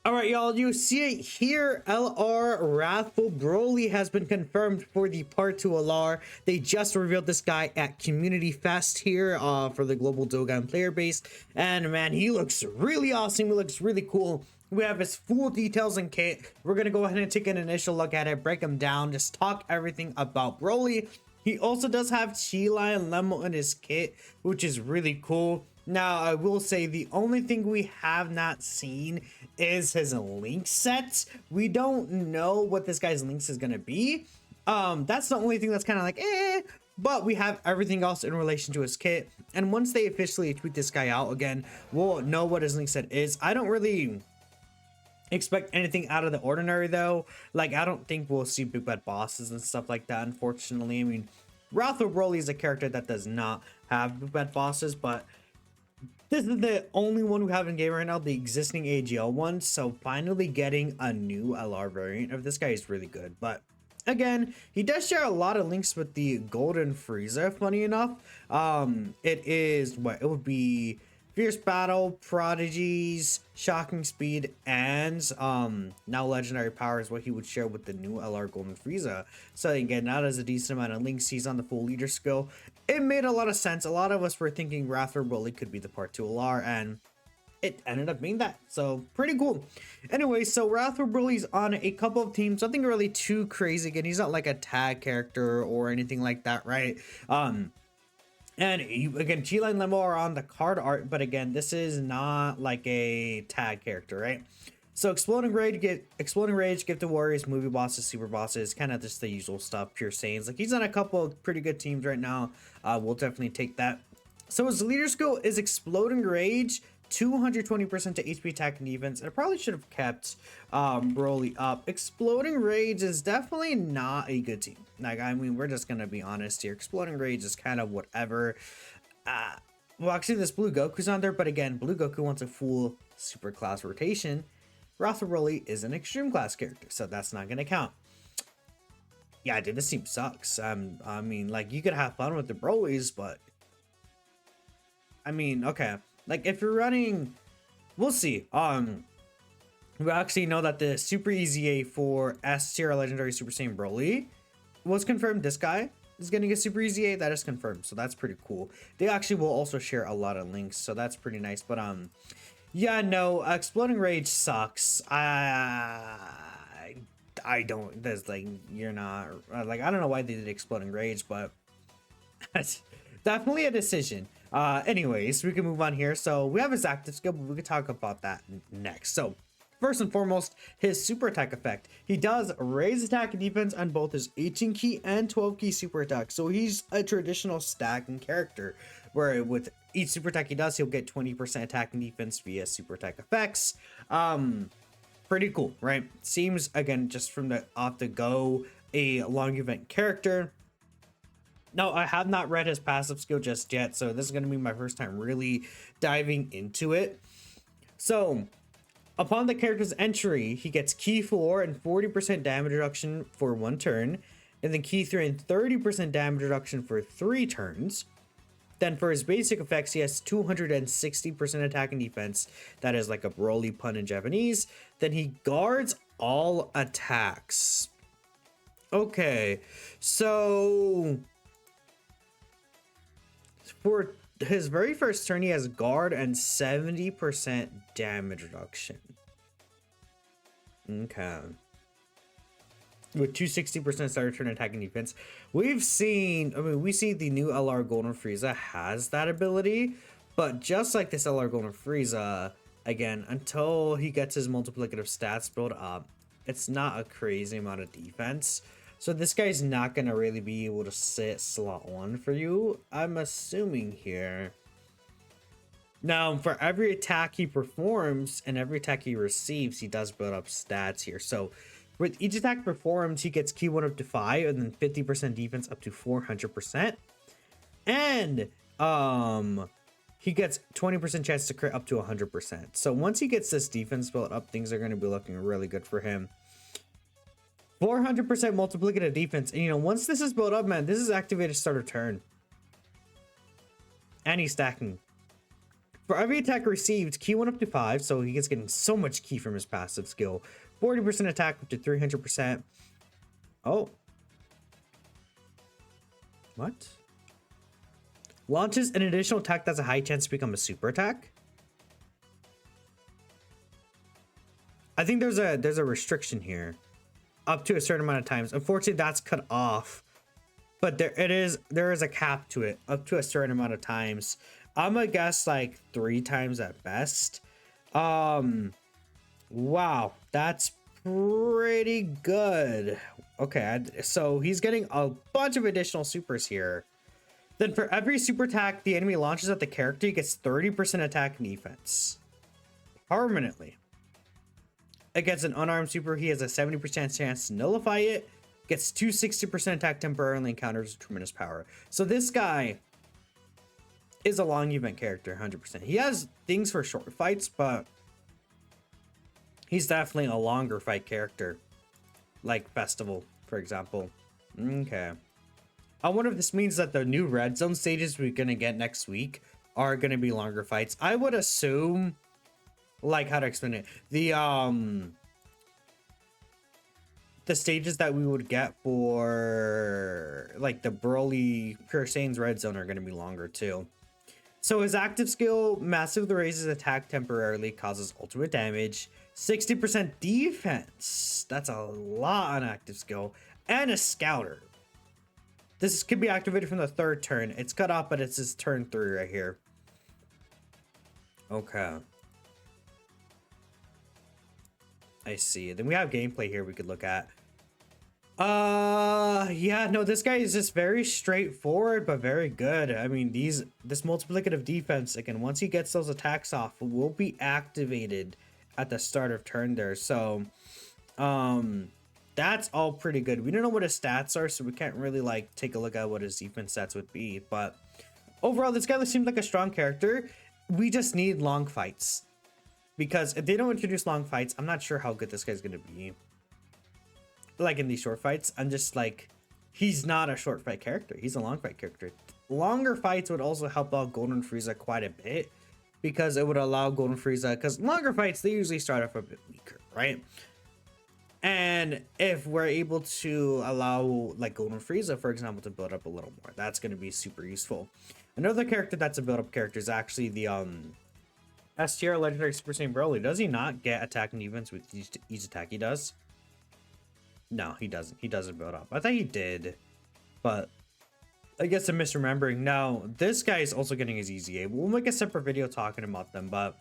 All right, y'all, you see it here. LR Wrathful Broly has been confirmed for the Part 2 LR. They just revealed this guy at Community Fest here for the global Dogan player base. And man, he looks really awesome. He looks really cool. We have his full details and kit. We're going to go ahead and take an initial look at it, break him down, just talk everything about Broly. He also does have Chila and Lemo in his kit, which is really cool. Now, I will say the only thing we have not seen is his link set. We don't know what this guy's links is going to be. That's the only thing that's kind of like, but we have everything else in relation to his kit. And once they officially tweet this guy out again, we'll know what his link set is. I don't really expect anything out of the ordinary though. Like, I don't think we'll see big bad bosses and stuff like that, unfortunately. I mean, Wrathful Broly is a character that does not have big bad bosses, but this is the only one we have in game right now, the existing AGL one. So finally getting a new LR variant of this guy is really good. But again, he does share a lot of links with the Golden Frieza, funny enough. It is what it would be: Fierce Battle, Prodigies, Shocking Speed, and now Legendary Power is what he would share with the new LR Golden Frieza. So again, that is a decent amount of links. He's on the full leader skill. It made a lot of sense. A lot of us were thinking Wrathful Broly could be the Part 2 LR, and it ended up being that. So pretty cool. Anyway, so Wrathful Broly's on a couple of teams. Nothing really too crazy. Again, he's not like a tag character or anything like that, right? And again, Chila and Lemo are on the card art, but again, this is not like a tag character, right? So Exploding Rage, Gifted Warriors, movie bosses, super bosses, kind of just the usual stuff, pure Saiyans. Like, he's on a couple of pretty good teams right now. We'll definitely take that. So his leader skill is Exploding Rage, 220% to HP, attack, and defense. I probably should have kept Broly up. Exploding Rage is definitely not a good team. Like, I mean, we're just gonna be honest here. Exploding Rage is kind of whatever. Well, actually, this Blue Goku's on there, but again, Blue Goku wants a full super class rotation. Wrathful Broly is an extreme class character, so that's not gonna count. Yeah, dude, this team sucks. I mean, like, you could have fun with the Brolys, but I mean, okay. Like, if you're running, we'll see. We actually know that the Super Easy A for S tier Legendary Super Saiyan Broly was confirmed. This guy is getting a Super Easy A. That is confirmed, so that's pretty cool. They actually will also share a lot of links, so that's pretty nice. But yeah, no, Exploding Rage sucks. I don't. There's like, you're not like, I don't know why they did Exploding Rage, but that's definitely a decision. Anyways, we can move on here. So we have his active skill, but we could talk about that next. So first and foremost, his super attack effect. He does raise attack and defense on both his 18 key and 12 key super attack. So he's a traditional stacking character where with each super attack he does, he'll get 20% attack and defense via super attack effects. Pretty cool, right? Seems, again, just from the off the go, a long event character. No, I have not read his passive skill just yet, so this is going to be my first time really diving into it. So, upon the character's entry, he gets Key 4 and 40% damage reduction for 1 turn, and then Key 3 and 30% damage reduction for 3 turns. Then for his basic effects, he has 260% attack and defense. That is like a Broly pun in Japanese. Then he guards all attacks. Okay, so for his very first turn, he has guard and 70% damage reduction. Okay. With 260% start turn attack and defense. We've seen, I mean, we see the new LR Golden Frieza has that ability, but just like this LR Golden Frieza, again, until he gets his multiplicative stats built up, it's not a crazy amount of defense. So this guy's not going to really be able to sit slot 1 for you, I'm assuming here. Now, for every attack he performs and every attack he receives, he does build up stats here. So with each attack performed, he gets Key 1 up to 5 and then 50% defense up to 400%. And he gets 20% chance to crit up to 100%. So once he gets this defense built up, things are going to be looking really good for him. 400% multiplicative defense. And, you know, once this is built up, man, this is activated start of turn. And he's stacking For every attack received, key went up to 5, so he gets getting so much key from his passive skill. 40% attack up to 300%. Oh. What? Launches an additional attack that's a high chance to become a super attack. I think there's a restriction here. Up to a certain amount of times. Unfortunately, that's cut off. But there is a cap to it. Up to a certain amount of times. I'm gonna guess like 3 times at best. Wow, that's pretty good. Okay, so he's getting a bunch of additional supers here. Then for every super attack the enemy launches at the character, he gets 30% attack and defense. Permanently. Against an unarmed super, he has a 70% chance to nullify it. Gets 260% attack temporarily and counters with tremendous power. So this guy is a long event character, 100%. He has things for short fights, but he's definitely a longer fight character. Like Festival, for example. Okay. I wonder if this means that the new red zone stages we're gonna get next week are gonna be longer fights. I would assume, like, how to explain it, the stages that we would get for like the Broly Pure Saiyan's red zone are gonna be longer too. So his active skill massively raises attack temporarily, causes ultimate damage, 60% defense. That's a lot on active skill, and a scouter. This could be activated from the 3rd turn. It's cut off, but it's his turn 3 right here. Okay. I see. Then we have gameplay here we could look at. Yeah, no, this guy is just very straightforward, but very good. I mean, this multiplicative defense, again, once he gets those attacks off, will be activated at the start of turn there. So, that's all pretty good. We don't know what his stats are, so we can't really like take a look at what his defense stats would be. But overall, this guy seems like a strong character. We just need long fights, because if they don't introduce long fights, I'm not sure how good this guy's gonna be. Like in these short fights, I'm just like, he's not a short fight character. He's a long fight character. Longer fights would also help out Golden Frieza quite a bit, because it would allow Golden Frieza, because longer fights, they usually start off a bit weaker, right? And if we're able to allow like Golden Frieza, for example, to build up a little more, that's going to be super useful. Another character that's a build up character is actually the STR Legendary Super Saiyan Broly. Does he not get attack and defense with each attack he does? No, he doesn't. He doesn't build up. I thought he did, but I guess I'm misremembering. No, this guy is also getting his EZA. We'll make a separate video talking about them, but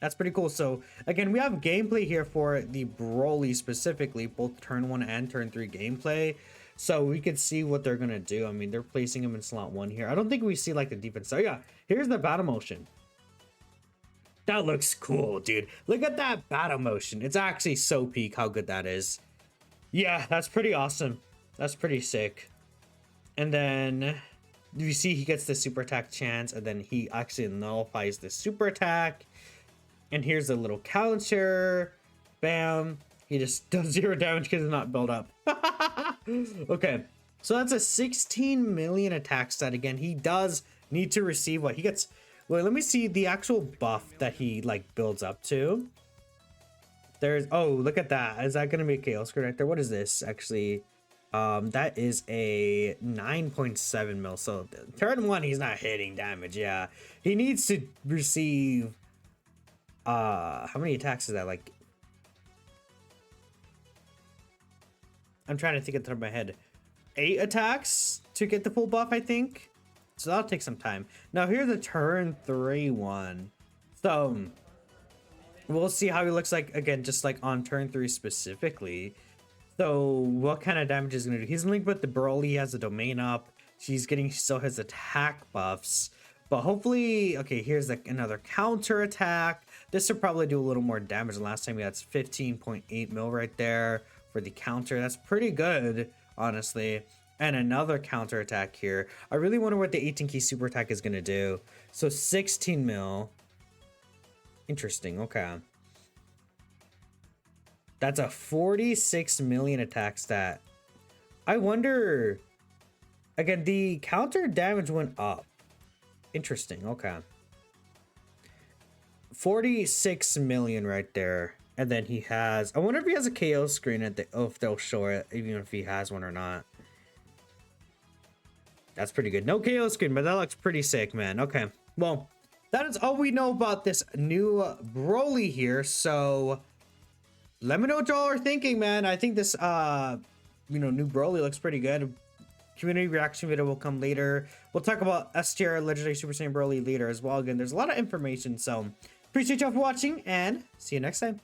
that's pretty cool. So again, we have gameplay here for the Broly specifically, both turn 1 and turn 3 gameplay. So we can see what they're going to do. I mean, they're placing him in slot 1 here. I don't think we see like the defense. So yeah, here's the battle motion. That looks cool, dude. Look at that battle motion. It's actually so peak how good that is. Yeah, that's pretty awesome. That's pretty sick. And then you see he gets the super attack chance, and then he actually nullifies the super attack. And here's a little counter. Bam. He just does 0 damage because it's not built up. Okay. So that's a 16 million attack stat. Again, he does need to receive what he gets. Wait, let me see the actual buff that he like builds up to. There's, oh, look at that. Is that going to be a chaos connector? What is this actually? That is a 9.7 mil. So turn 1, he's not hitting damage. Yeah, he needs to receive how many attacks is that? Like, I'm trying to think at the top of my head. 8 attacks to get the full buff, I think. So that'll take some time. Now here's the turn 3 one. So we'll see how he looks like, again, just like on turn 3 specifically. So what kind of damage is going to do? He's linked with the Broly. He has the domain up. He's getting still his attack buffs. But hopefully, okay, here's like another counter attack. This will probably do a little more damage than last time. That's 15.8 mil right there for the counter. That's pretty good, honestly. And another counter attack here. I really wonder what the 18 key super attack is going to do. So 16 mil. Interesting. Okay. That's a 46 million attack stat. I wonder. Again, the counter damage went up. Interesting. Okay. 46 million right there. And then he has, I wonder if he has a KO screen at the, if they'll show it, even if he has one or not. That's pretty good. No KO screen, but that looks pretty sick, man. Okay, well, that is all we know about this new Broly here. So let me know what y'all are thinking, man. I think this, new Broly looks pretty good. Community reaction video will come later. We'll talk about S tier Legendary Super Saiyan Broly later as well. Again, there's a lot of information, so appreciate y'all for watching and see you next time.